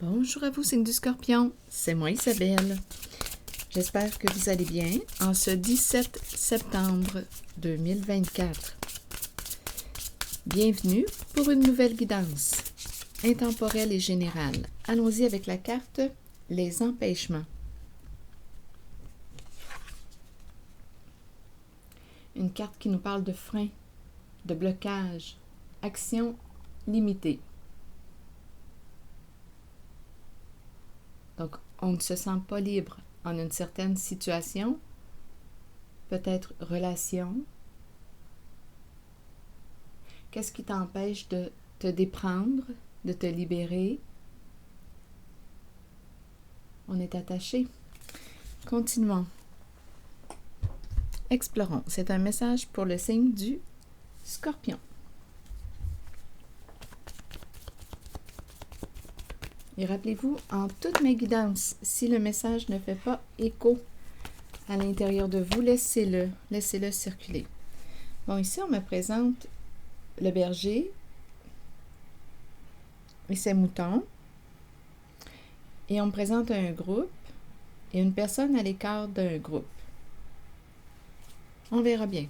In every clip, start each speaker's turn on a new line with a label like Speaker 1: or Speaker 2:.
Speaker 1: Bonjour à vous, signe du Scorpion. C'est moi Isabelle. J'espère que vous allez bien en ce 17 septembre 2024. Bienvenue pour une nouvelle guidance intemporelle et générale. Allons-y avec la carte Les empêchements. Une carte qui nous parle de frein, de blocage, action limitée. Donc, on ne se sent pas libre en une certaine situation, peut-être relation. Qu'est-ce qui t'empêche de te déprendre, de te libérer? On est attaché. Continuons. Explorons. C'est un message pour le signe du Scorpion. Et rappelez-vous, en toutes mes guidances, si le message ne fait pas écho à l'intérieur de vous, laissez-le circuler. Bon, ici, on me présente le berger et ses moutons. Et on me présente un groupe et une personne à l'écart d'un groupe. On verra bien.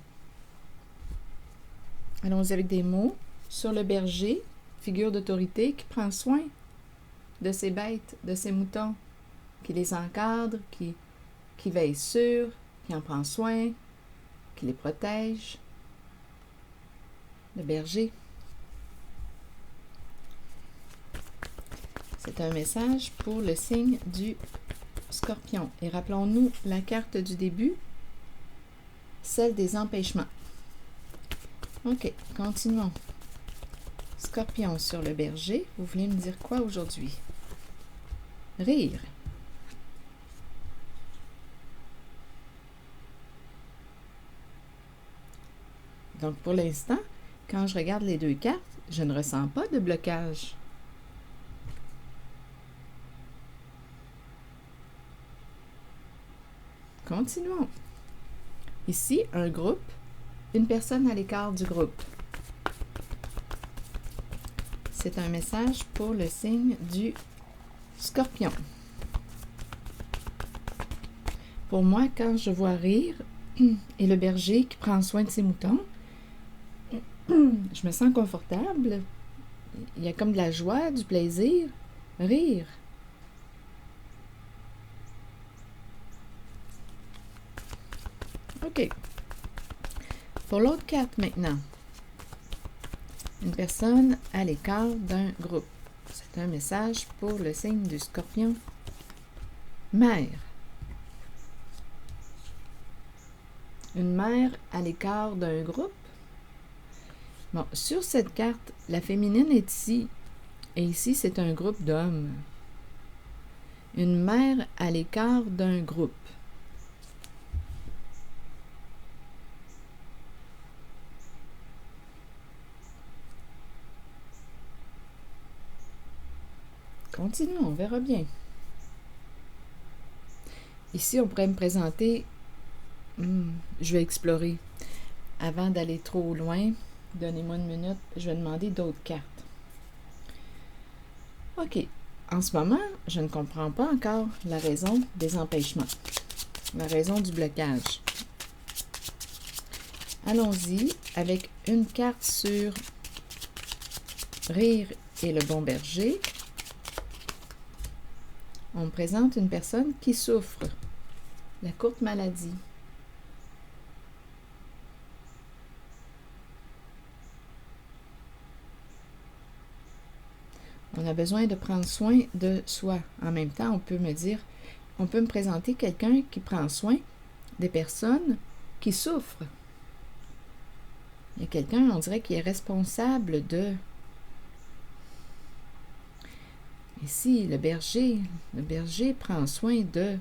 Speaker 1: Allons-y avec des mots. Sur le berger, figure d'autorité qui prend soin de ses bêtes, de ses moutons, qui les encadre, qui veille sur, qui en prend soin, qui les protège. Le berger. C'est un message pour le signe du Scorpion. Et rappelons-nous la carte du début, celle des empêchements. Ok, continuons. Scorpion sur le berger, vous voulez me dire quoi aujourd'hui? Rire. Donc, pour l'instant, quand je regarde les deux cartes, je ne ressens pas de blocage. Continuons. Ici, un groupe, une personne à l'écart du groupe. C'est un message pour le signe du Scorpion. Pour moi, quand je vois rire et le berger qui prend soin de ses moutons, je me sens confortable. Il y a comme de la joie, du plaisir. Rire. OK. Pour l'autre carte maintenant. Une personne à l'écart d'un groupe. C'est un message pour le signe du Scorpion. Mère. Une mère à l'écart d'un groupe. Bon, sur cette carte, la féminine est ici. Et ici, c'est un groupe d'hommes. Une mère à l'écart d'un groupe. Continuons, on verra bien. Ici, on pourrait me présenter, je vais explorer. Avant d'aller trop loin, donnez-moi une minute, je vais demander d'autres cartes. OK. En ce moment, je ne comprends pas encore la raison des empêchements, la raison du blocage. Allons-y avec une carte sur Rire et le bon berger. On me présente une personne qui souffre. La courte maladie. On a besoin de prendre soin de soi. En même temps, on peut me présenter quelqu'un qui prend soin des personnes qui souffrent. Il y a quelqu'un, on dirait, qui est responsable de... Ici, le berger prend soin de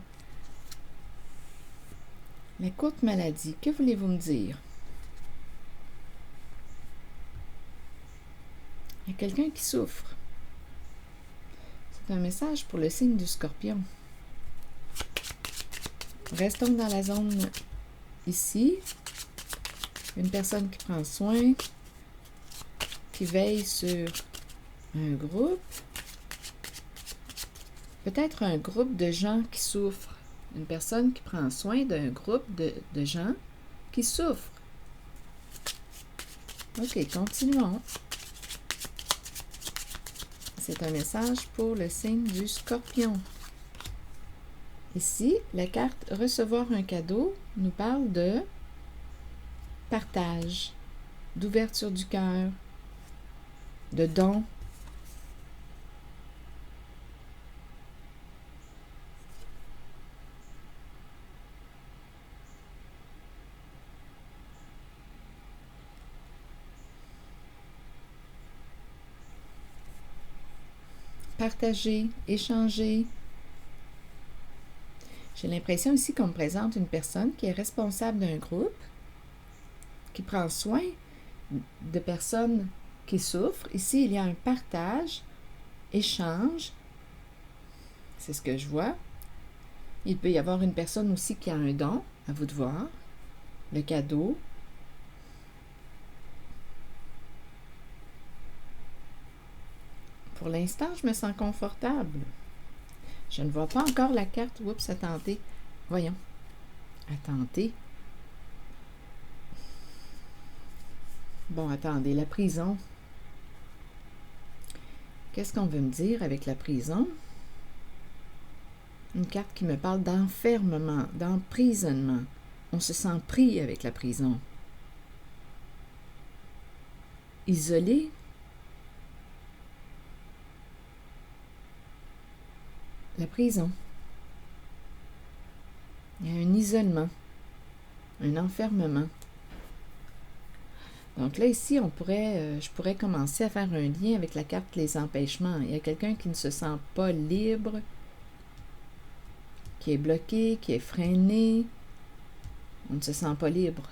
Speaker 1: la courte maladie. Que voulez-vous me dire? Il y a quelqu'un qui souffre. C'est un message pour le signe du Scorpion. Restons dans la zone ici. Une personne qui prend soin, qui veille sur un groupe. peut-être un groupe de gens qui souffrent. Une personne qui prend soin d'un groupe de gens qui souffrent. OK, continuons. C'est un message pour le signe du Scorpion. Ici, la carte « Recevoir un cadeau » nous parle de partage, d'ouverture du cœur, de don. Partager, échanger. J'ai l'impression ici qu'on me présente une personne qui est responsable d'un groupe, qui prend soin de personnes qui souffrent. Ici, il y a un partage, échange. C'est ce que je vois. Il peut y avoir une personne aussi qui a un don, à vous de voir. Le cadeau. Pour l'instant, je me sens confortable. Je ne vois pas encore la carte. Oups, attendez. Voyons. Attendez. Bon, attendez. La prison. Qu'est-ce qu'on veut me dire avec la prison? Une carte qui me parle d'enfermement, d'emprisonnement. On se sent pris avec la prison. Isolé. La prison. Il y a un isolement, un enfermement. Donc là, ici, je pourrais commencer à faire un lien avec la carte Les empêchements. Il y a quelqu'un qui ne se sent pas libre, qui est bloqué, qui est freiné. On ne se sent pas libre.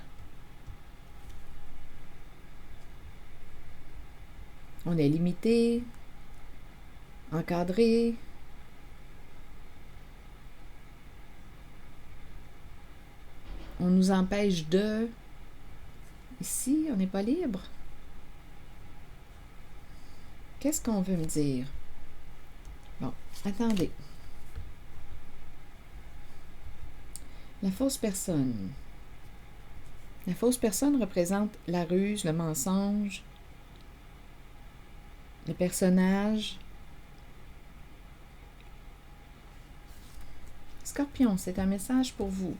Speaker 1: On est limité, encadré. On nous empêche de... Ici, on n'est pas libre. Qu'est-ce qu'on veut me dire? Bon, attendez. La fausse personne. La fausse personne représente la ruse, le mensonge, le personnage. Scorpion, c'est un message pour vous.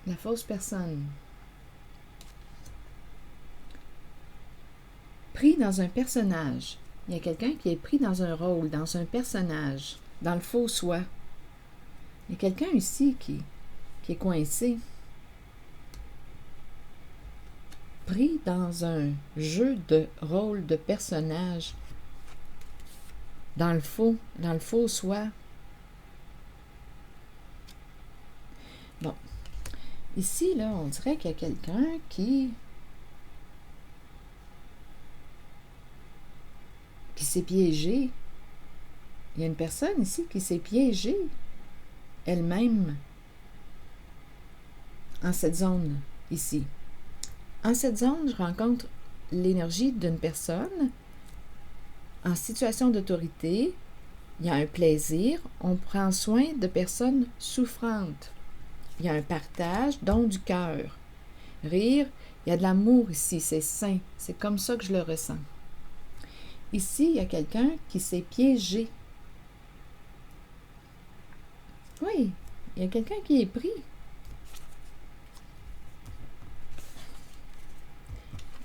Speaker 1: La fausse personne. Pris dans un personnage. Il y a quelqu'un qui est pris dans un rôle, dans un personnage, dans le faux soi. Il y a quelqu'un ici qui est coincé. Pris dans un jeu de rôle, de personnage, dans le faux soi. Bon. Ici, là, on dirait qu'il y a quelqu'un qui s'est piégé. Il y a une personne ici qui s'est piégée elle-même en cette zone ici. En cette zone, je rencontre l'énergie d'une personne en situation d'autorité. Il y a un plaisir. On prend soin de personnes souffrantes. Il y a un partage, don du cœur. Rire, il y a de l'amour ici, c'est sain. C'est comme ça que je le ressens. Ici, il y a quelqu'un qui s'est piégé. Oui, il y a quelqu'un qui est pris.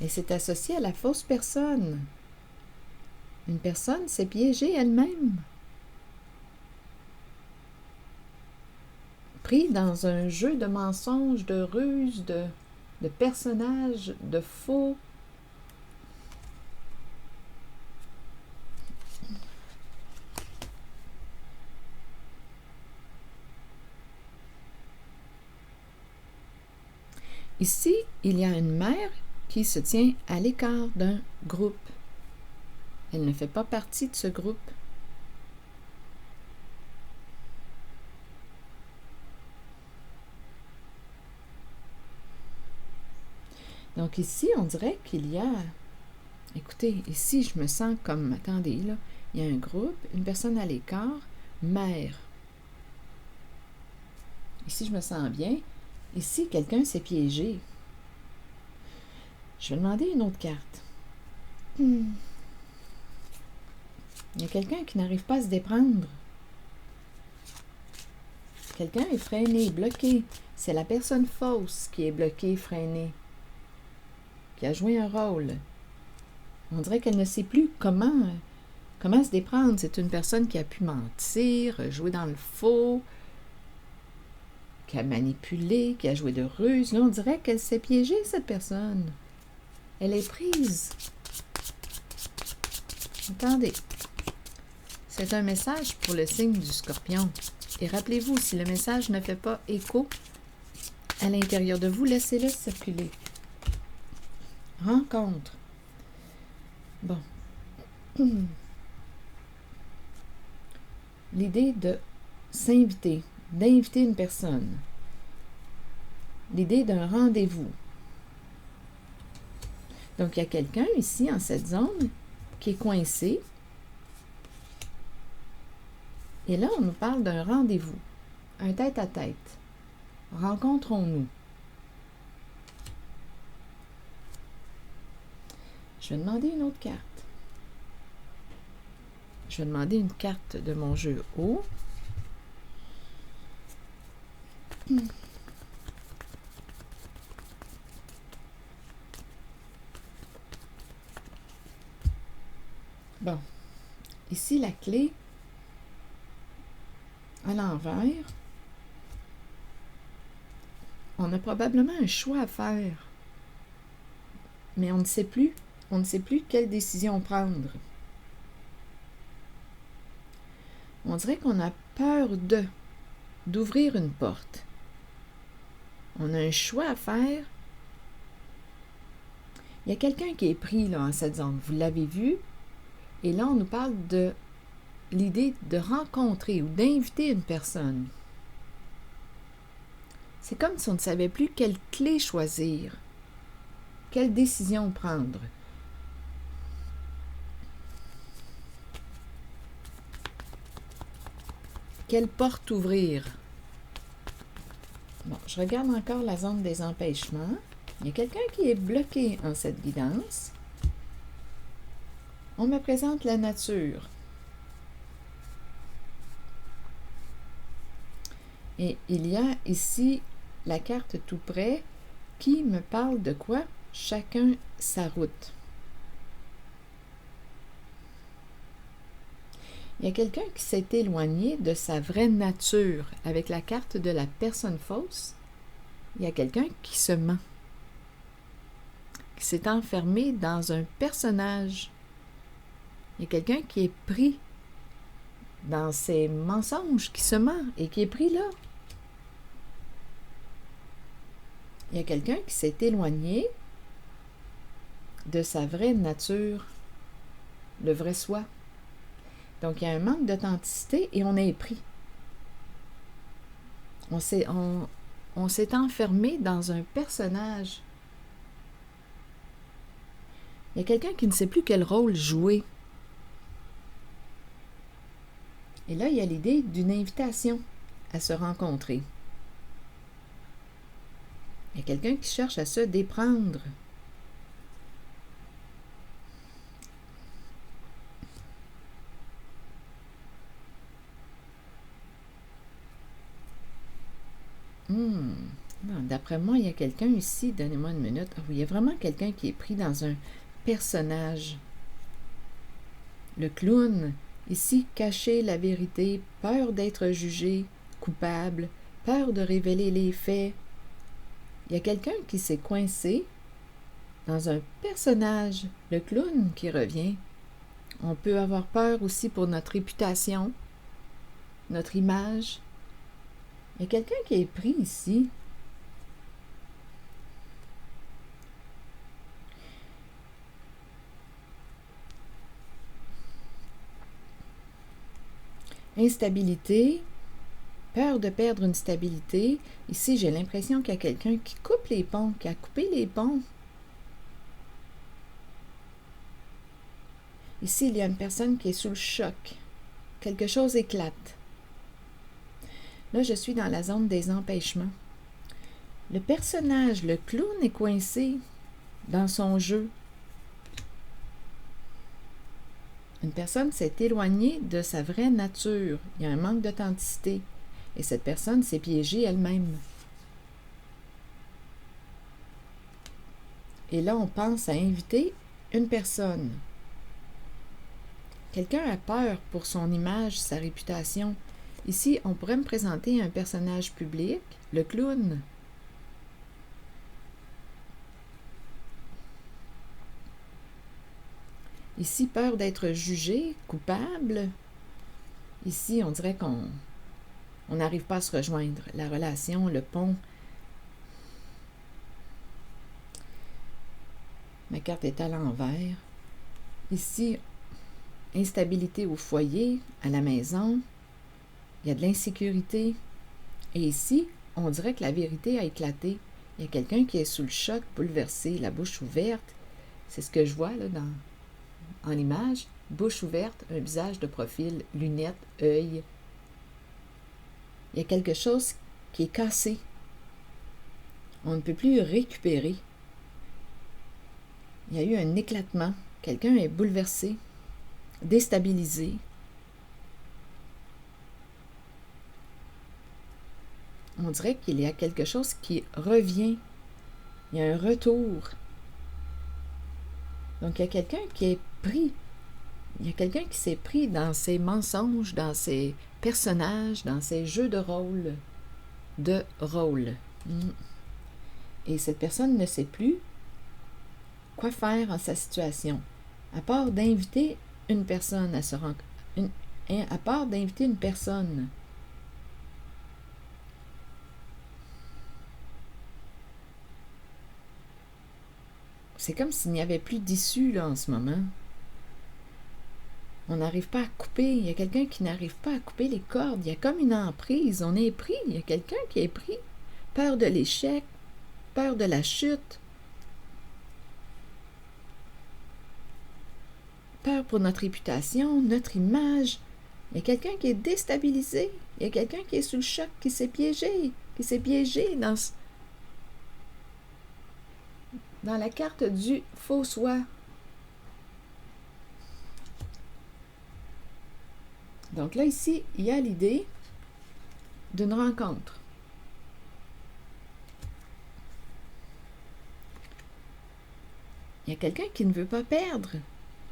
Speaker 1: Et c'est associé à la fausse personne. Une personne s'est piégée elle-même. Pris dans un jeu de mensonges, de ruses, de personnages, de faux. Ici, il y a une mère qui se tient à l'écart d'un groupe. Elle ne fait pas partie de ce groupe. Donc ici, on dirait qu'il y a... Écoutez, ici, je me sens comme... Attendez, là. Il y a un groupe, une personne à l'écart, mère. Ici, je me sens bien. Ici, quelqu'un s'est piégé. Je vais demander une autre carte. Il y a quelqu'un qui n'arrive pas à se déprendre. Quelqu'un est freiné, bloqué. C'est la personne fausse qui est bloquée, freinée, qui a joué un rôle. On dirait qu'elle ne sait plus comment se déprendre. C'est une personne qui a pu mentir, jouer dans le faux, qui a manipulé, qui a joué de ruse. Là, on dirait qu'elle s'est piégée, cette personne. Elle est prise. Attendez. C'est un message pour le signe du Scorpion. Et rappelez-vous, si le message ne fait pas écho à l'intérieur de vous, laissez-le circuler. Rencontre. Bon. L'idée de s'inviter, d'inviter une personne. L'idée d'un rendez-vous. Donc, il y a quelqu'un ici, en cette zone, qui est coincé. Et là, on nous parle d'un rendez-vous, un tête-à-tête. Rencontrons-nous. Je vais demander une autre carte. Je vais demander une carte de mon jeu haut. Bon. Ici, la clé à l'envers. On a probablement un choix à faire. Mais on ne sait plus. On ne sait plus quelle décision prendre. On dirait qu'on a peur d'ouvrir une porte. On a un choix à faire. Il y a quelqu'un qui est pris là, en cette zone. Vous l'avez vu. Et là, on nous parle de l'idée de rencontrer ou d'inviter une personne. C'est comme si on ne savait plus quelle clé choisir, quelle décision prendre. Quelle porte ouvrir? Bon, je regarde encore la zone des empêchements. Il y a quelqu'un qui est bloqué en cette guidance. On me présente la nature. Et il y a ici la carte tout près qui me parle de quoi? Chacun sa route. Il y a quelqu'un qui s'est éloigné de sa vraie nature. Avec la carte de la personne fausse, il y a quelqu'un qui se ment, qui s'est enfermé dans un personnage. Il y a quelqu'un qui est pris dans ses mensonges, qui se ment et qui est pris là. Il y a quelqu'un qui s'est éloigné de sa vraie nature, le vrai soi. Donc, il y a un manque d'authenticité et on est pris. On s'est enfermé dans un personnage. Il y a quelqu'un qui ne sait plus quel rôle jouer. Et là, il y a l'idée d'une invitation à se rencontrer. Il y a quelqu'un qui cherche à se déprendre. D'après moi, il y a quelqu'un ici, donnez-moi une minute. Ah oui, il y a vraiment quelqu'un qui est pris dans un personnage. Le clown, ici, cacher la vérité, peur d'être jugé, coupable, peur de révéler les faits. Il y a quelqu'un qui s'est coincé dans un personnage, le clown qui revient. On peut avoir peur aussi pour notre réputation, notre image. Il y a quelqu'un qui est pris ici. Instabilité, peur de perdre une stabilité. Ici, j'ai l'impression qu'il y a quelqu'un qui coupe les ponts, qui a coupé les ponts Ici, il y a une personne qui est sous le choc. Quelque chose éclate. Là, je suis dans la zone des empêchements. Le personnage, le clown, est coincé dans son jeu. Une personne s'est éloignée de sa vraie nature. Il y a un manque d'authenticité. Et cette personne s'est piégée elle-même. Et là, on pense à inviter une personne. Quelqu'un a peur pour son image, sa réputation. Ici, on pourrait me présenter un personnage public, le clown. Ici, peur d'être jugé, coupable. Ici, on dirait qu'on n'arrive pas à se rejoindre. La relation, le pont. Ma carte est à l'envers. Ici, instabilité au foyer, à la maison. Il y a de l'insécurité. Et ici, on dirait que la vérité a éclaté. Il y a quelqu'un qui est sous le choc, bouleversé, la bouche ouverte. C'est ce que je vois là en image. Bouche ouverte, un visage de profil, lunettes, œil. Il y a quelque chose qui est cassé. On ne peut plus récupérer. Il y a eu un éclatement. Quelqu'un est bouleversé, déstabilisé. On dirait qu'il y a quelque chose qui revient. Il y a un retour. Donc, il y a quelqu'un qui est pris. Il y a quelqu'un qui s'est pris dans ses mensonges, dans ses personnages, dans ses jeux de rôle. Et cette personne ne sait plus quoi faire en sa situation, à part d'inviter une personne à se rencontrer. À part d'inviter une personne. C'est comme s'il n'y avait plus d'issue là en ce moment. On n'arrive pas à couper. Il y a quelqu'un qui n'arrive pas à couper les cordes. Il y a comme une emprise. On est pris. Il y a quelqu'un qui est pris. Peur de l'échec, peur de la chute, peur pour notre réputation, notre image. Il y a quelqu'un qui est déstabilisé. Il y a quelqu'un qui est sous le choc, qui s'est piégé dans la carte du faux soi. Donc là, ici, il y a l'idée d'une rencontre. Il y a quelqu'un qui ne veut pas perdre.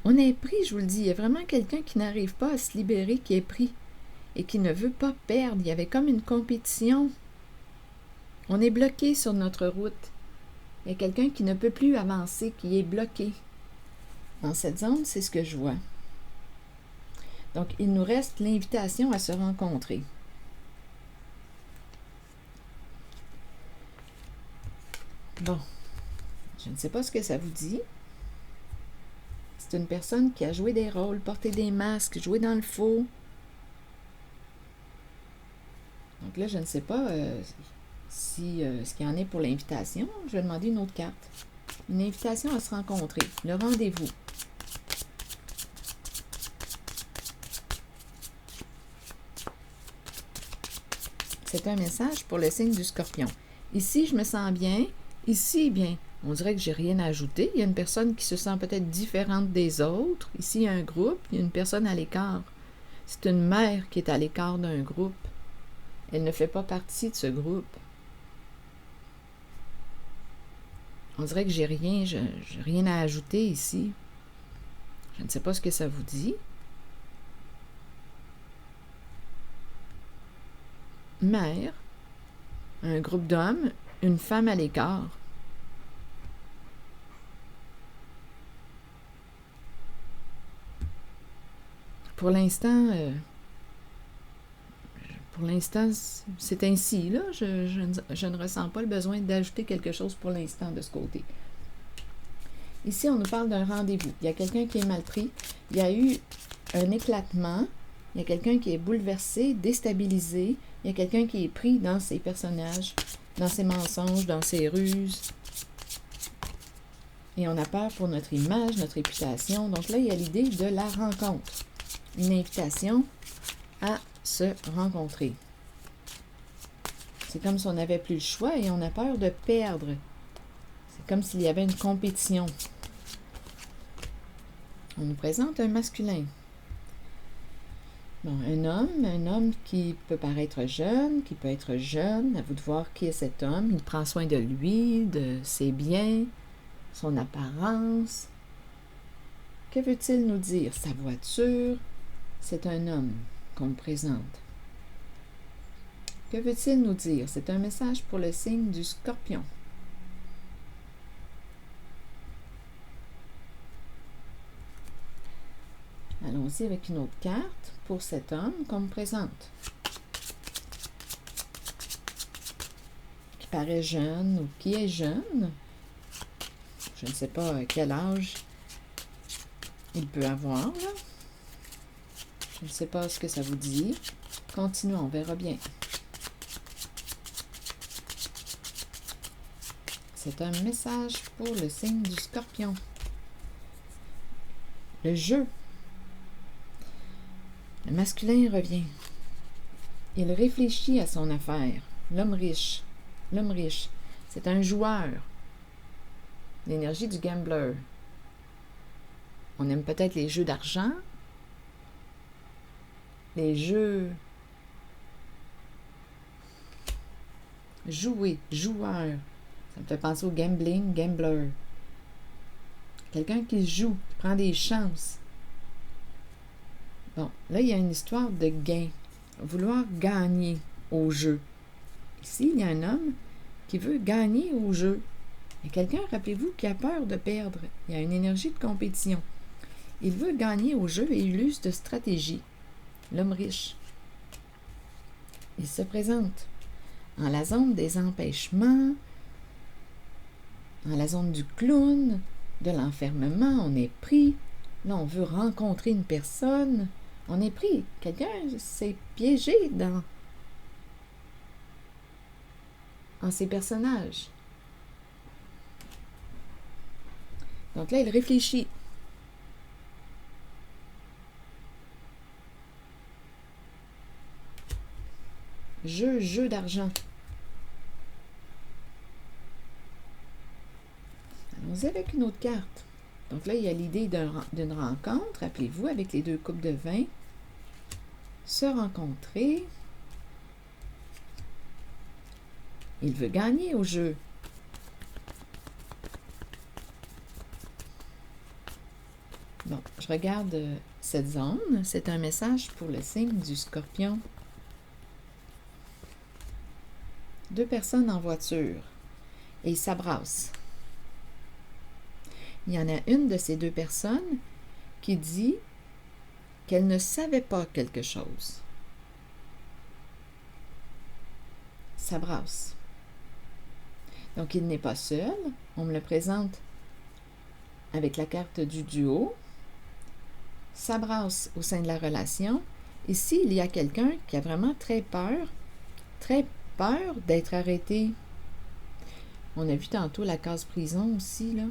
Speaker 1: On est pris, je vous le dis. Il y a vraiment quelqu'un qui n'arrive pas à se libérer, qui est pris et qui ne veut pas perdre. Il y avait comme une compétition. On est bloqué sur notre route. Il y a quelqu'un qui ne peut plus avancer, qui est bloqué. Dans cette zone, c'est ce que je vois. Donc, il nous reste l'invitation à se rencontrer. Bon, je ne sais pas ce que ça vous dit. C'est une personne qui a joué des rôles, porté des masques, joué dans le faux. Donc là, je ne sais pas ce qu'il y en est pour l'invitation. Je vais demander une autre carte. Une invitation à se rencontrer. Le rendez-vous. C'est un message pour le signe du Scorpion. Ici, je me sens bien. Ici, bien, on dirait que j'ai rien à ajouter. Il y a une personne qui se sent peut-être différente des autres. Ici, il y a un groupe. Il y a une personne à l'écart. C'est une mère qui est à l'écart d'un groupe. Elle ne fait pas partie de ce groupe. On dirait que j'ai rien à ajouter ici. Je ne sais pas ce que ça vous dit. Mère, un groupe d'hommes, une femme à l'écart. Pour l'instant, c'est ainsi. Là. Je ne ressens pas le besoin d'ajouter quelque chose pour l'instant de ce côté. Ici, on nous parle d'un rendez-vous. Il y a quelqu'un qui est mal pris. Il y a eu un éclatement. Il y a quelqu'un qui est bouleversé, déstabilisé. Il y a quelqu'un qui est pris dans ses personnages, dans ses mensonges, dans ses ruses. Et on a peur pour notre image, notre réputation. Donc là, il y a l'idée de la rencontre. Une invitation à se rencontrer. C'est comme si on n'avait plus le choix et on a peur de perdre. C'est comme s'il y avait une compétition. On nous présente un masculin. Bon, un homme qui peut paraître jeune, qui peut être jeune. À vous de voir qui est cet homme. Il prend soin de lui, de ses biens, son apparence. Que veut-il nous dire? Sa voiture, c'est un homme qu'on me présente. Que veut-il nous dire? C'est un message pour le signe du Scorpion. Allons-y avec une autre carte pour cet homme qu'on me présente. Qui paraît jeune ou qui est jeune. Je ne sais pas quel âge il peut avoir, là. Je ne sais pas ce que ça vous dit. Continuons, on verra bien. C'est un message pour le signe du Scorpion. Le jeu. Le masculin revient. Il réfléchit à son affaire. L'homme riche. L'homme riche. C'est un joueur. L'énergie du gambler. On aime peut-être les jeux d'argent. Les jeux... Jouer, joueur. Ça me fait penser au gambling, gambler. Quelqu'un qui joue, qui prend des chances. Bon, là, il y a une histoire de gain. Vouloir gagner au jeu. Ici, il y a un homme qui veut gagner au jeu. Il y a quelqu'un, rappelez-vous, qui a peur de perdre. Il y a une énergie de compétition. Il veut gagner au jeu et il use de stratégie. L'homme riche. Il se présente en la zone des empêchements, en la zone du clown, de l'enfermement. On est pris. Là, on veut rencontrer une personne. On est pris. Quelqu'un s'est piégé dans ces personnages. Donc là, il réfléchit. Jeu d'argent. Allons-y avec une autre carte. Donc là, il y a l'idée d'une rencontre, rappelez-vous, avec les deux coupes de vin. Se rencontrer. Il veut gagner au jeu. Bon, je regarde cette zone. C'est un message pour le signe du Scorpion. Deux personnes en voiture. Et ils s'abrassent. Il y en a une de ces deux personnes qui dit qu'elle ne savait pas quelque chose. S'abrasse. Donc, il n'est pas seul. On me le présente avec la carte du duo. S'abrasse au sein de la relation. Ici, il y a quelqu'un qui a vraiment très peur d'être arrêté. On a vu tantôt la case prison aussi, là.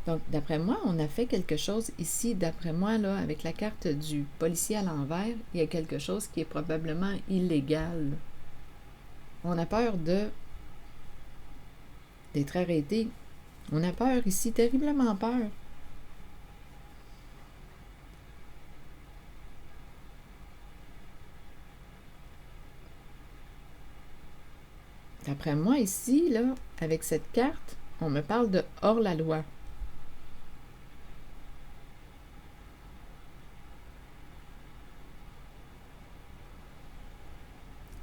Speaker 1: Donc, d'après moi, on a fait quelque chose ici. D'après moi, là, avec la carte du policier à l'envers, il y a quelque chose qui est probablement illégal. On a peur d'être arrêté. On a peur ici, terriblement peur. D'après moi, ici, là, avec cette carte, on me parle de hors-la-loi.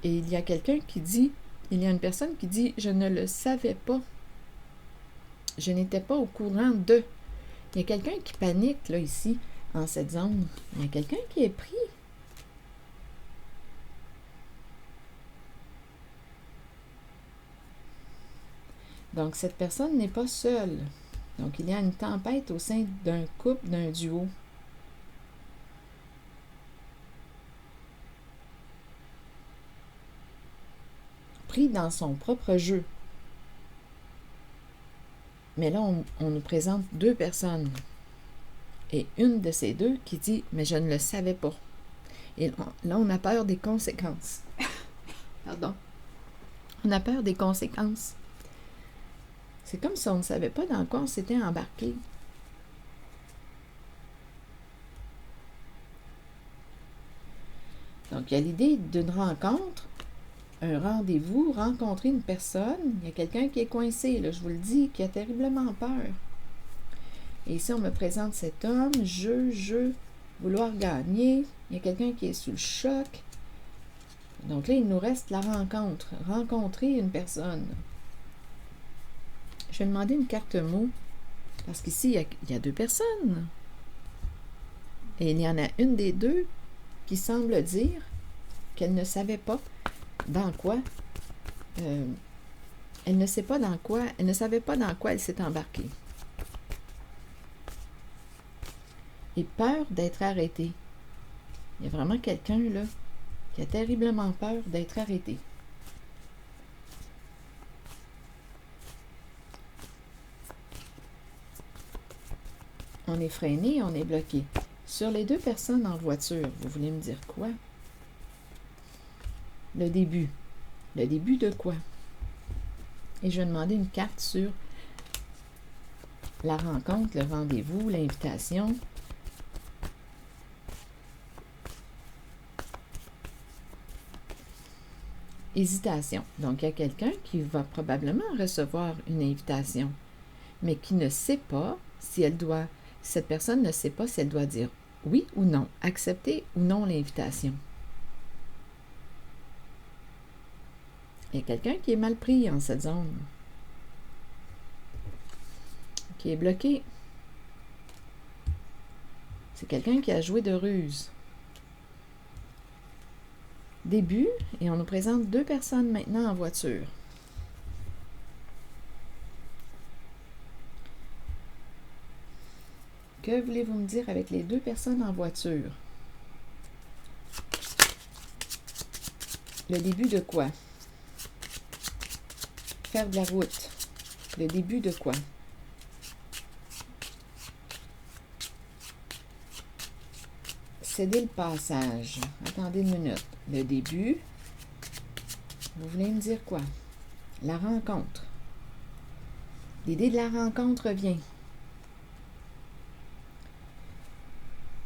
Speaker 1: Et il y a quelqu'un qui dit, il y a une personne qui dit, je ne le savais pas. Je n'étais pas au courant de. Il y a quelqu'un qui panique, là, ici, en cette zone. Il y a quelqu'un qui est pris. Donc, cette personne n'est pas seule. Donc, il y a une tempête au sein d'un couple, d'un duo. Pris dans son propre jeu. Mais là, on nous présente deux personnes. Et une de ces deux qui dit « Mais je ne le savais pas ». Et là, on a peur des conséquences. Pardon. On a peur des conséquences. C'est comme si on ne savait pas dans quoi on s'était embarqué. Donc, il y a l'idée d'une rencontre, un rendez-vous, rencontrer une personne. Il y a quelqu'un qui est coincé, là, je vous le dis, qui a terriblement peur. Et ici, on me présente cet homme, vouloir gagner. Il y a quelqu'un qui est sous le choc. Donc là, il nous reste la rencontre. Rencontrer une personne. Je vais demander une carte mot. Parce qu'ici, il y a deux personnes. Et il y en a une des deux qui semble dire qu'elle ne savait pas dans quoi. Elle ne savait pas dans quoi elle s'est embarquée. Et peur d'être arrêtée. Il y a vraiment quelqu'un là qui a terriblement peur d'être arrêté. On est freiné, on est bloqué. Sur les deux personnes en voiture, vous voulez me dire quoi? Le début. Le début de quoi? Et je vais demander une carte sur la rencontre, le rendez-vous, l'invitation. Hésitation. Donc, il y a quelqu'un qui va probablement recevoir une invitation, mais qui ne sait pas si elle doit, cette personne ne sait pas si elle doit dire oui ou non, accepter ou non l'invitation. Il y a quelqu'un qui est mal pris en cette zone, qui est bloqué. C'est quelqu'un qui a joué de ruse. Début, et on nous présente deux personnes maintenant en voiture. Que voulez-vous me dire avec les deux personnes en voiture? Le début de quoi? Faire de la route. Le début de quoi? Céder le passage. Attendez une minute. Le début. Vous voulez me dire quoi? La rencontre. L'idée de la rencontre revient.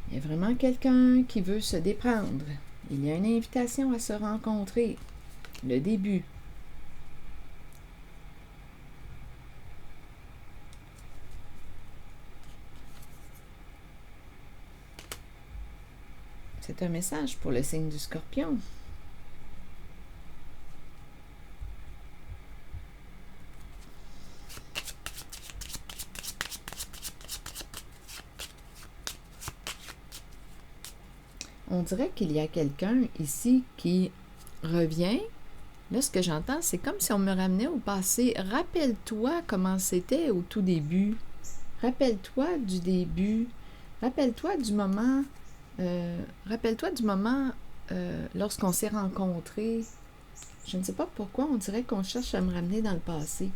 Speaker 1: Il y a vraiment quelqu'un qui veut se déprendre. Il y a une invitation à se rencontrer. Le début. C'est un message pour le signe du Scorpion. On dirait qu'il y a quelqu'un ici qui revient. Là, ce que j'entends, c'est comme si on me ramenait au passé. Rappelle-toi comment c'était au tout début. Rappelle-toi du début. Rappelle-toi du moment... lorsqu'on s'est rencontrés. Je ne sais pas pourquoi on dirait qu'on cherche à me ramener dans le passé.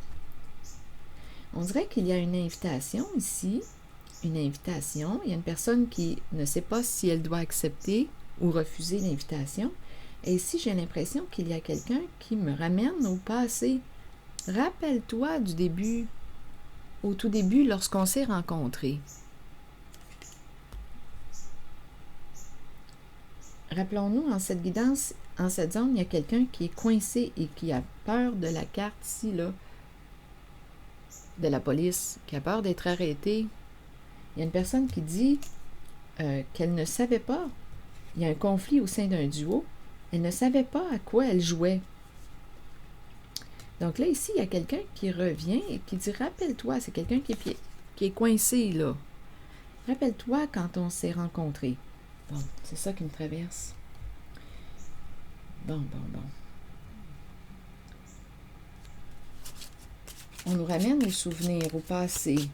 Speaker 1: On dirait qu'il y a une invitation ici. Une invitation. Il y a une personne qui ne sait pas si elle doit accepter ou refuser l'invitation. Et ici, j'ai l'impression qu'il y a quelqu'un qui me ramène au passé. Rappelle-toi du début, au tout début, lorsqu'on s'est rencontrés. Rappelons-nous, en cette guidance, en cette zone, il y a quelqu'un qui est coincé et qui a peur de la carte ici, là, de la police, qui a peur d'être arrêté. Il y a une personne qui dit qu'elle ne savait pas. Il y a un conflit au sein d'un duo. Elle ne savait pas à quoi elle jouait. Donc là, ici, il y a quelqu'un qui revient et qui dit « Rappelle-toi », c'est quelqu'un qui est coincé, là. « Rappelle-toi quand on s'est rencontrés. » Bon, c'est ça qui me traverse. Bon. On nous ramène au souvenir, au passé.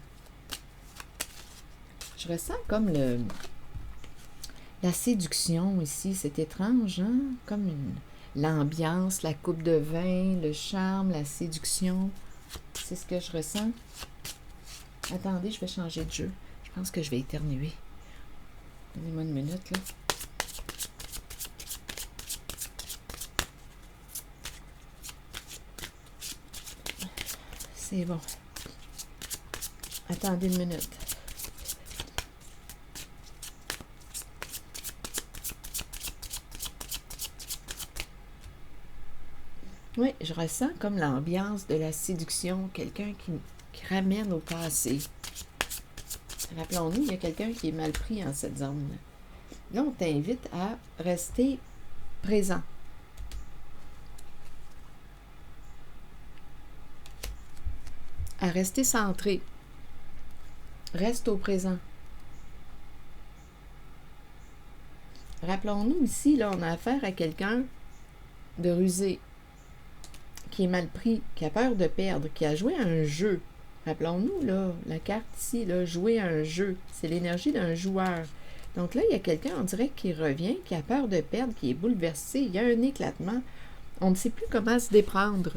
Speaker 1: Je ressens comme la séduction ici, c'est étrange, hein? Comme l'ambiance, la coupe de vin, le charme, la séduction. C'est ce que je ressens. Attendez, je vais changer de jeu. Je pense que je vais éternuer. Donnez-moi une minute, là. C'est bon. Attendez une minute. Oui, je ressens comme l'ambiance de la séduction, quelqu'un qui ramène au passé. Rappelons-nous, il y a quelqu'un qui est mal pris en cette zone-là. Là, on t'invite à rester présent. À rester centré. Reste au présent. Rappelons-nous ici, là, on a affaire à quelqu'un de rusé, qui est mal pris, qui a peur de perdre, qui a joué à un jeu. Rappelons-nous, là, la carte ici, là, jouer à un jeu. C'est l'énergie d'un joueur. Donc là, il y a quelqu'un, on dirait, qui revient, qui a peur de perdre, qui est bouleversé. Il y a un éclatement. On ne sait plus comment se déprendre.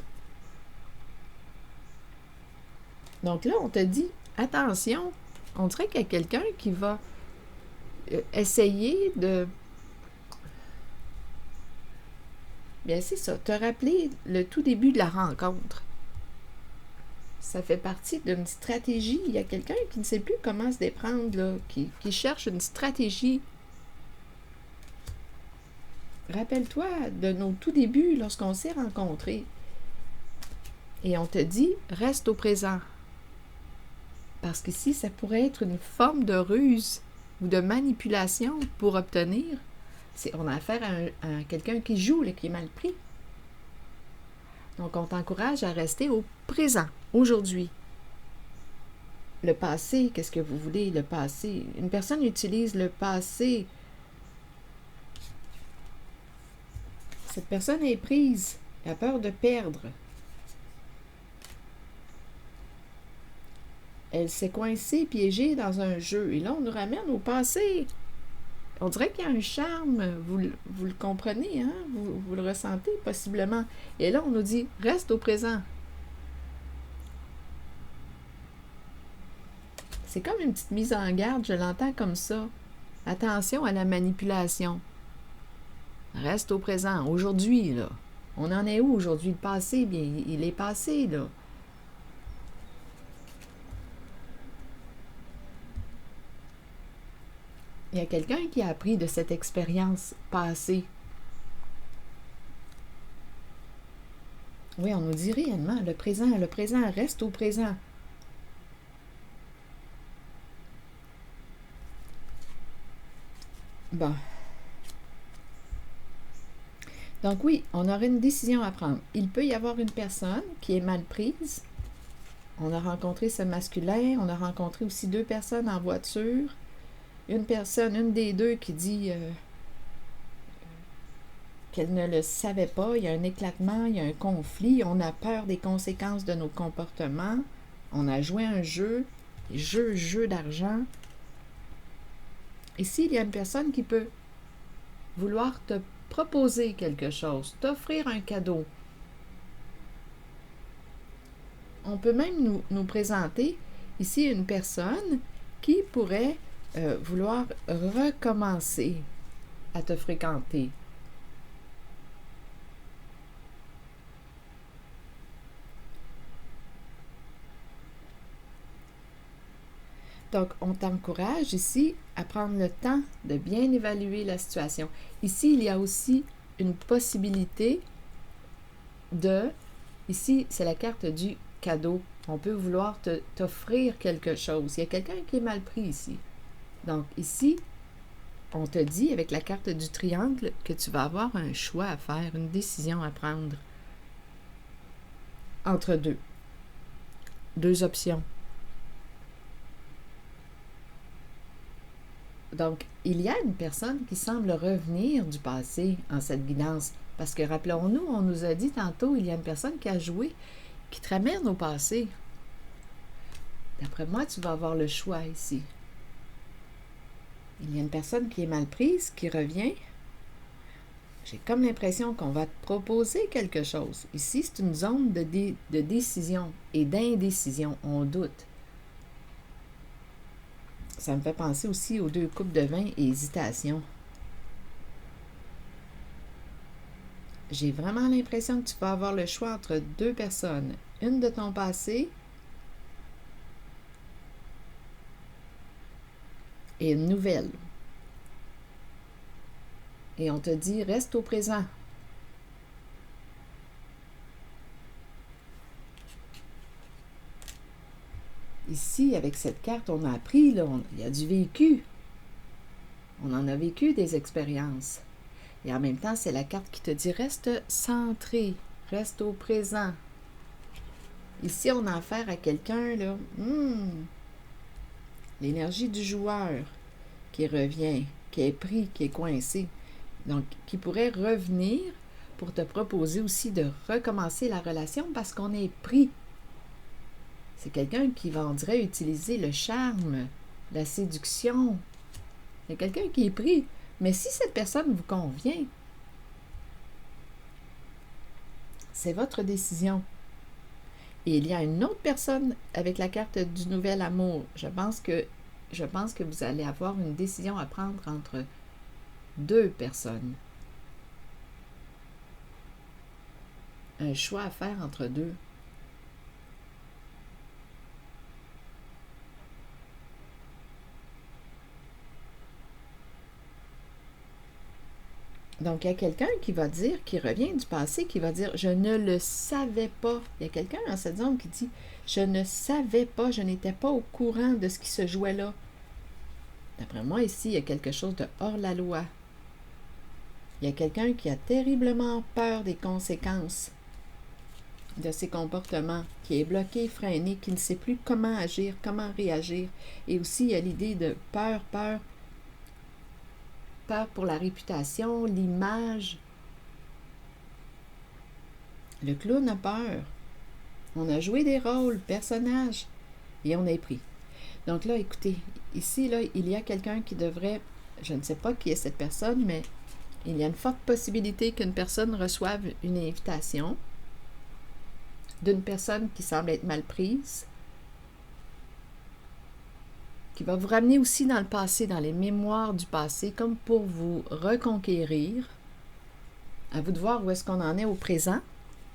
Speaker 1: Donc là, on te dit, attention, on dirait qu'il y a quelqu'un qui va essayer de... Bien, c'est ça, te rappeler le tout début de la rencontre. Ça fait partie d'une stratégie. Il y a quelqu'un qui ne sait plus comment se déprendre, là, qui cherche une stratégie. Rappelle-toi de nos tout débuts lorsqu'on s'est rencontrés. Et on te dit, reste au présent. Parce qu'ici, ça pourrait être une forme de ruse ou de manipulation pour obtenir. On a affaire à quelqu'un qui joue, là, qui est mal pris. Donc, on t'encourage à rester au présent, aujourd'hui. Le passé, qu'est-ce que vous voulez, le passé? Une personne utilise le passé. Cette personne est prise, elle a peur de perdre. Elle s'est coincée, piégée dans un jeu. Et là, on nous ramène au passé. On dirait qu'il y a un charme. Vous le comprenez, hein? Vous le ressentez possiblement. Et là, on nous dit, reste au présent. C'est comme une petite mise en garde, je l'entends comme ça. Attention à la manipulation. Reste au présent. Aujourd'hui, là. On en est où aujourd'hui? Le passé, bien, il est passé, là. Il y a quelqu'un qui a appris de cette expérience passée. Oui, on nous dit réellement, le présent, reste au présent. Bon. Donc oui, on aurait une décision à prendre. Il peut y avoir une personne qui est mal prise. On a rencontré ce masculin, on a rencontré aussi deux personnes en voiture. Une personne, une des deux qui dit qu'elle ne le savait pas, il y a un éclatement, il y a un conflit, on a peur des conséquences de nos comportements, on a joué un jeu d'argent. Ici, il y a une personne qui peut vouloir te proposer quelque chose, t'offrir un cadeau. On peut même nous présenter ici une personne qui pourrait vouloir recommencer à te fréquenter. Donc, on t'encourage ici à prendre le temps de bien évaluer la situation. Ici, il y a aussi une possibilité de... Ici, c'est la carte du cadeau. On peut vouloir t'offrir quelque chose. Il y a quelqu'un qui est mal pris ici. Donc, ici, on te dit, avec la carte du triangle, que tu vas avoir un choix à faire, une décision à prendre entre deux options. Donc, il y a une personne qui semble revenir du passé en cette guidance. Parce que, rappelons-nous, on nous a dit tantôt, il y a une personne qui a joué, qui te ramène au passé. D'après moi, tu vas avoir le choix ici. Il y a une personne qui est mal prise, qui revient. J'ai comme l'impression qu'on va te proposer quelque chose. Ici, c'est une zone de décision et d'indécision. On doute. Ça me fait penser aussi aux 2 coupes de vin et hésitation. J'ai vraiment l'impression que tu vas avoir le choix entre 2 personnes. Une de ton passé et une nouvelle. Et on te dit, reste au présent. Ici, avec cette carte, on a appris, là, il y a du vécu. On en a vécu des expériences. Et en même temps, c'est la carte qui te dit, reste centré, reste au présent. Ici, on a affaire à quelqu'un, là, l'énergie du joueur qui revient, qui est pris, qui est coincé. Donc, qui pourrait revenir pour te proposer aussi de recommencer la relation parce qu'on est pris. C'est quelqu'un qui va, on dirait, utiliser le charme, la séduction. Il y a quelqu'un qui est pris. Mais si cette personne vous convient, c'est votre décision. Et il y a une autre personne avec la carte du nouvel amour. Je pense que vous allez avoir une décision à prendre entre 2 personnes. Un choix à faire entre 2. Donc, il y a quelqu'un qui va dire, qui revient du passé, qui va dire « Je ne le savais pas ». Il y a quelqu'un dans cette zone qui dit « Je ne savais pas, je n'étais pas au courant de ce qui se jouait là ». D'après moi, ici, il y a quelque chose de hors la loi. Il y a quelqu'un qui a terriblement peur des conséquences de ses comportements, qui est bloqué, freiné, qui ne sait plus comment agir, comment réagir. Et aussi, il y a l'idée de peur pour la réputation, l'image. Le clown a peur. On a joué des rôles, personnages, et on est pris. Donc là, écoutez, ici, là, il y a quelqu'un qui devrait, je ne sais pas qui est cette personne, mais il y a une forte possibilité qu'une personne reçoive une invitation d'une personne qui semble être mal prise, qui va vous ramener aussi dans le passé, dans les mémoires du passé, comme pour vous reconquérir. À vous de voir où est-ce qu'on en est au présent,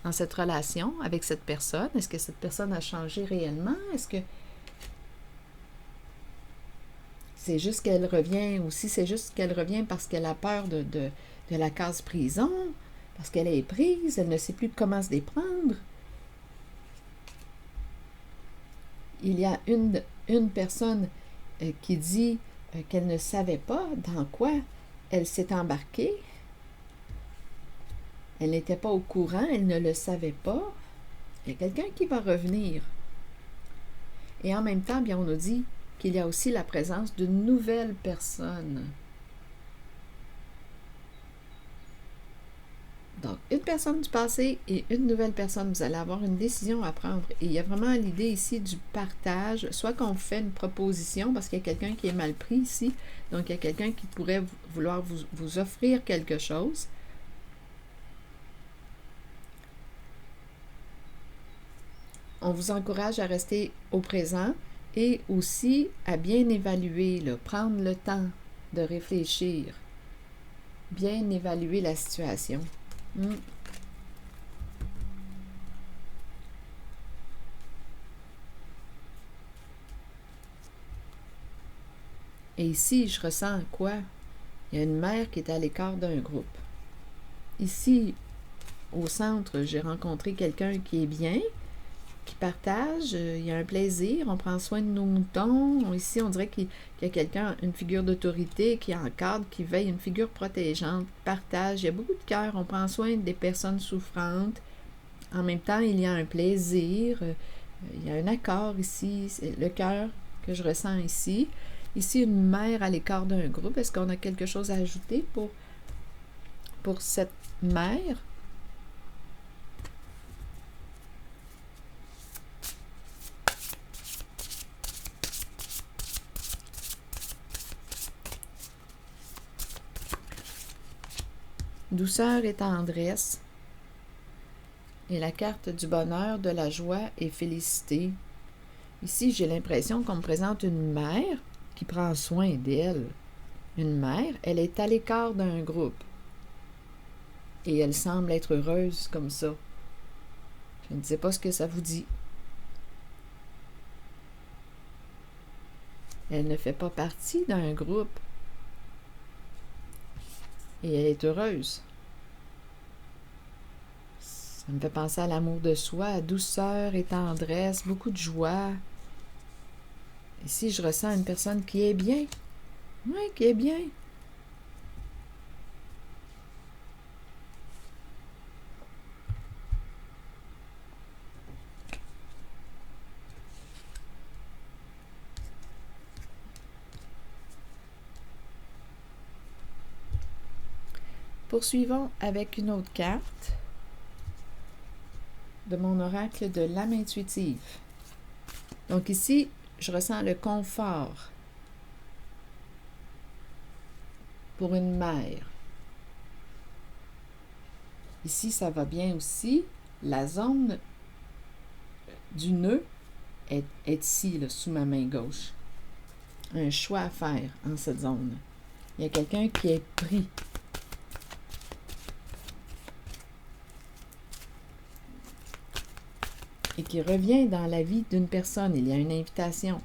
Speaker 1: dans cette relation avec cette personne. Est-ce que cette personne a changé réellement? Est-ce que c'est juste qu'elle revient, ou si c'est juste qu'elle revient parce qu'elle a peur de la case prison, parce qu'elle est prise, elle ne sait plus comment se déprendre. Il y a une personne qui dit qu'elle ne savait pas dans quoi elle s'est embarquée. Elle n'était pas au courant, elle ne le savait pas. Il y a quelqu'un qui va revenir. Et en même temps, bien, on nous dit qu'il y a aussi la présence d'une nouvelle personne. Donc, une personne du passé et une nouvelle personne, vous allez avoir une décision à prendre. Et il y a vraiment l'idée ici du partage, soit qu'on vous fait une proposition, parce qu'il y a quelqu'un qui est mal pris ici, donc il y a quelqu'un qui pourrait vouloir vous offrir quelque chose. On vous encourage à rester au présent et aussi à bien évaluer, là, prendre le temps de réfléchir, bien évaluer la situation. Et ici, je ressens quoi? Il y a une mère qui est à l'écart d'un groupe. Ici, au centre, j'ai rencontré quelqu'un qui est bien, qui partage, il y a un plaisir, on prend soin de nos moutons. Ici, on dirait qu'il y a quelqu'un, une figure d'autorité qui encadre, qui veille, une figure protégeante, partage. Il y a beaucoup de cœur, on prend soin des personnes souffrantes. En même temps, il y a un plaisir, il y a un accord ici, c'est le cœur que je ressens ici. Ici, une mère à l'écart d'un groupe. Est-ce qu'on a quelque chose à ajouter pour cette mère? Douceur et tendresse. Et la carte du bonheur, de la joie et félicité. Ici, j'ai l'impression qu'on me présente une mère qui prend soin d'elle. Une mère, elle est à l'écart d'un groupe. Et elle semble être heureuse comme ça. Je ne sais pas ce que ça vous dit. Elle ne fait pas partie d'un groupe. Et elle est heureuse. Ça me fait penser à l'amour de soi, à douceur et tendresse, beaucoup de joie. Ici, je ressens une personne qui est bien. Oui, qui est bien. Poursuivons avec une autre carte de mon oracle de l'âme intuitive. Donc ici, je ressens le confort pour une mère. Ici, ça va bien aussi. La zone du nœud est ici, là, sous ma main gauche. Un choix à faire en cette zone. Il y a quelqu'un qui est pris. Et qui revient dans la vie d'une personne. Il y a une invitation.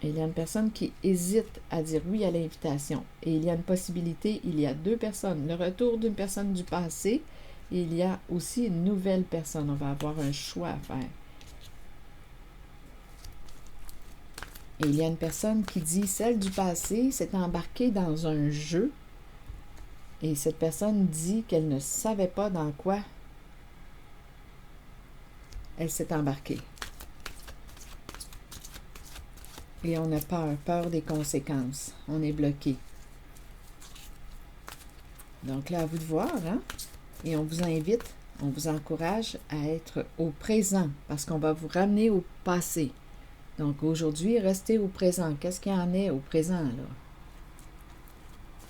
Speaker 1: Et il y a une personne qui hésite à dire oui à l'invitation. Et il y a une possibilité, il y a deux personnes. Le retour d'une personne du passé, et il y a aussi une nouvelle personne. On va avoir un choix à faire. Et il y a une personne qui dit, celle du passé s'est embarquée dans un jeu. Et cette personne dit qu'elle ne savait pas dans quoi elle s'est embarquée. Et on a peur des conséquences. On est bloqué. Donc là, à vous de voir, hein? Et on vous invite, on vous encourage à être au présent, parce qu'on va vous ramener au passé. Donc aujourd'hui, restez au présent. Qu'est-ce qu'il y en est au présent, là?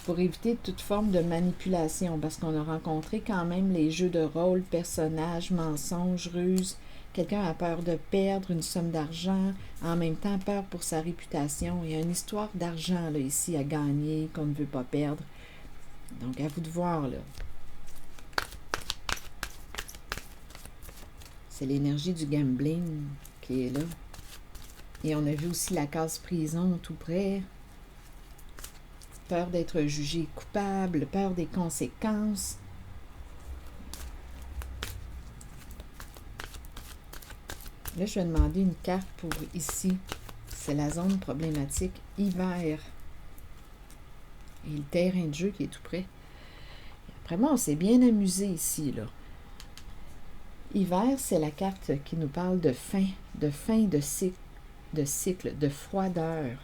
Speaker 1: Pour éviter toute forme de manipulation, parce qu'on a rencontré quand même les jeux de rôle, personnages, mensonges, ruses. Quelqu'un a peur de perdre une somme d'argent, en même temps peur pour sa réputation. Il y a une histoire d'argent là ici à gagner qu'on ne veut pas perdre. Donc à vous de voir là. C'est l'énergie du gambling qui est là. Et on a vu aussi la case prison tout près. Peur d'être jugé coupable, peur des conséquences. Là, je vais demander une carte pour ici. C'est la zone problématique hiver. Et le terrain de jeu qui est tout près. Après moi, on s'est bien amusé ici, là. Hiver, c'est la carte qui nous parle de fin de cycle, de froideur.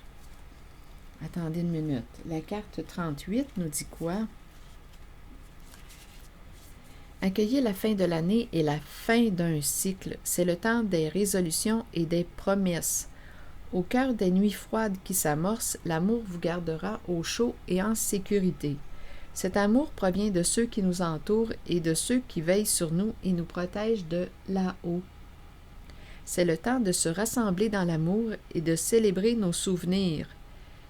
Speaker 1: Attendez une minute. La carte 38 nous dit quoi? Accueillir la fin de l'année et la fin d'un cycle. C'est le temps des résolutions et des promesses. Au cœur des nuits froides qui s'amorcent, l'amour vous gardera au chaud et en sécurité. Cet amour provient de ceux qui nous entourent et de ceux qui veillent sur nous et nous protègent de là-haut. C'est le temps de se rassembler dans l'amour et de célébrer nos souvenirs.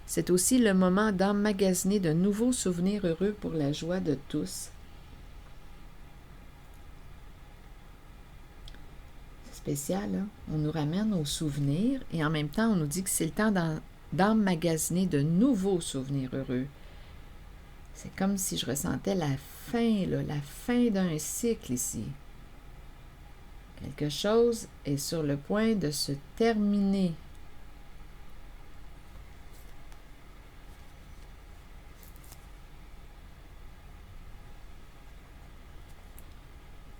Speaker 1: C'est aussi le moment d'emmagasiner de nouveaux souvenirs heureux pour la joie de tous. Spécial, hein? On nous ramène aux souvenirs et en même temps, on nous dit que c'est le temps d'emmagasiner de nouveaux souvenirs heureux. C'est comme si je ressentais la fin d'un cycle ici. Quelque chose est sur le point de se terminer.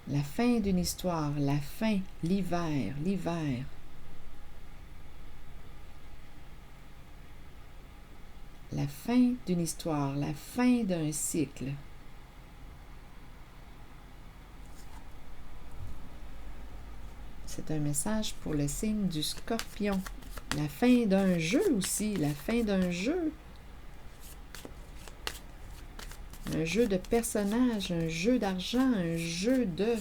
Speaker 1: La fin d'une histoire, la fin, l'hiver. La fin d'une histoire, la fin d'un cycle. C'est un message pour le signe du Scorpion. La fin d'un jeu aussi, la fin d'un jeu. Un jeu de personnages, un jeu d'argent, un jeu de...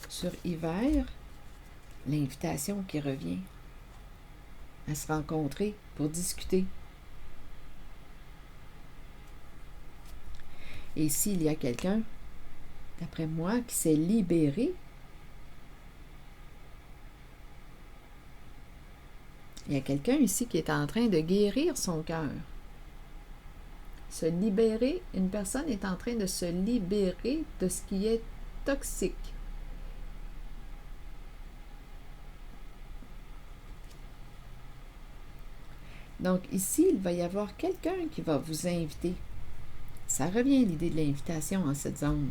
Speaker 1: Sur hiver, l'invitation qui revient à se rencontrer pour discuter. Et s'il y a quelqu'un, d'après moi, qui s'est libéré, il y a quelqu'un ici qui est en train de guérir son cœur. Se libérer, une personne est en train de se libérer de ce qui est toxique. Donc ici, il va y avoir quelqu'un qui va vous inviter. Ça revient l'idée de l'invitation en cette zone.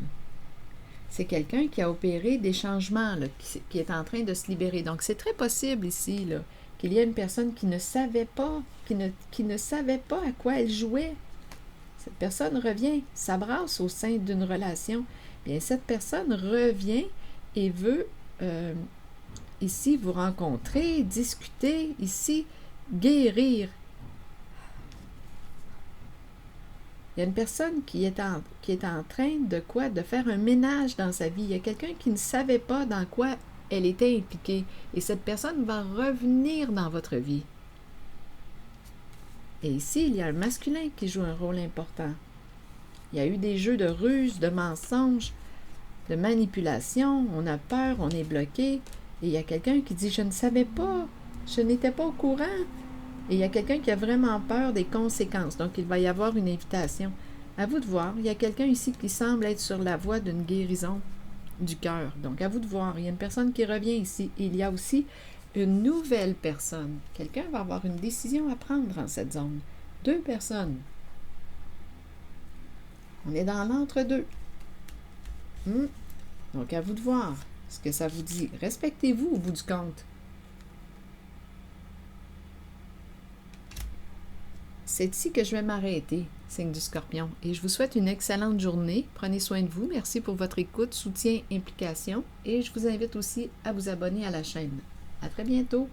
Speaker 1: C'est quelqu'un qui a opéré des changements, là, qui est en train de se libérer. Donc c'est très possible ici là, qu'il y ait une personne qui ne savait pas, qui ne savait pas à quoi elle jouait. Cette personne revient, s'abrace au sein d'une relation. Bien, cette personne revient et veut ici vous rencontrer, discuter, ici guérir. Il y a une personne qui est en train de quoi? De faire un ménage dans sa vie. Il y a quelqu'un qui ne savait pas dans quoi elle était impliquée. Et cette personne va revenir dans votre vie. Et ici, il y a un masculin qui joue un rôle important. Il y a eu des jeux de ruse, de mensonges, de manipulation. On a peur, on est bloqué. Et il y a quelqu'un qui dit « Je ne savais pas, je n'étais pas au courant ». Et il y a quelqu'un qui a vraiment peur des conséquences. Donc, il va y avoir une invitation. À vous de voir. Il y a quelqu'un ici qui semble être sur la voie d'une guérison du cœur. Donc, à vous de voir. Il y a une personne qui revient ici. Il y a aussi une nouvelle personne. Quelqu'un va avoir une décision à prendre en cette zone. 2 personnes. On est dans l'entre-deux. Donc, à vous de voir ce que ça vous dit. Respectez-vous au bout du compte. C'est ici que je vais m'arrêter, signe du Scorpion. Et je vous souhaite une excellente journée. Prenez soin de vous. Merci pour votre écoute, soutien, implication. Et je vous invite aussi à vous abonner à la chaîne. À très bientôt.